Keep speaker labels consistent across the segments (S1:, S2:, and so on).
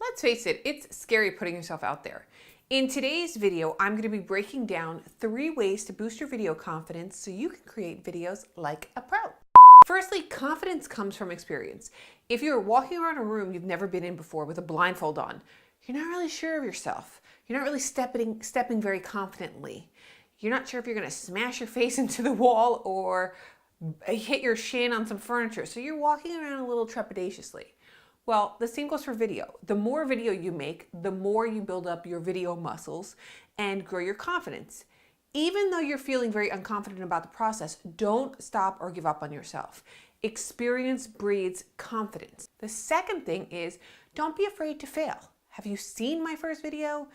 S1: Let's face it, it's scary putting yourself out there. In today's video, I'm going to be breaking down 3 ways to boost your video confidence so you can create videos like a pro. Firstly, confidence comes from experience. If you're walking around a room you've never been in before with a blindfold on, you're not really sure of yourself. You're not really stepping very confidently. You're not sure if you're going to smash your face into the wall or hit your shin on some furniture. So you're walking around a little trepidatiously. Well, the same goes for video. The more video you make, the more you build up your video muscles and grow your confidence. Even though you're feeling very unconfident about the process, don't stop or give up on yourself. Experience breeds confidence. The second thing is, don't be afraid to fail. Have you seen my first video?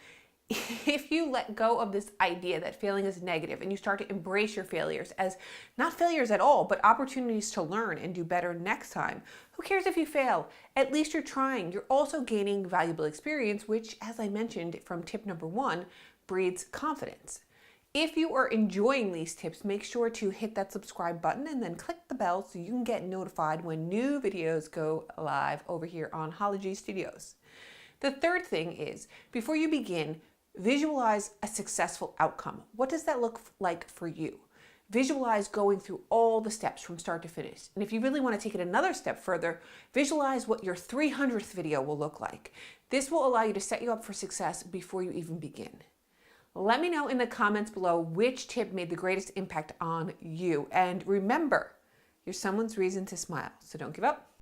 S1: If you let go of this idea that failing is negative and you start to embrace your failures as not failures at all, but opportunities to learn and do better next time, who cares if you fail? At least you're trying. You're also gaining valuable experience, which, as I mentioned from tip number 1, breeds confidence. If you are enjoying these tips, make sure to hit that subscribe button and then click the bell so you can get notified when new videos go live over here on Hology Studios. The third thing is, before you begin, visualize a successful outcome. What does that look like for you? Visualize going through all the steps from start to finish. And if you really want to take it another step further, visualize what your 300th video will look like. This will allow you to set you up for success before you even begin. Let me know in the comments below which tip made the greatest impact on you. And remember, you're someone's reason to smile, so don't give up.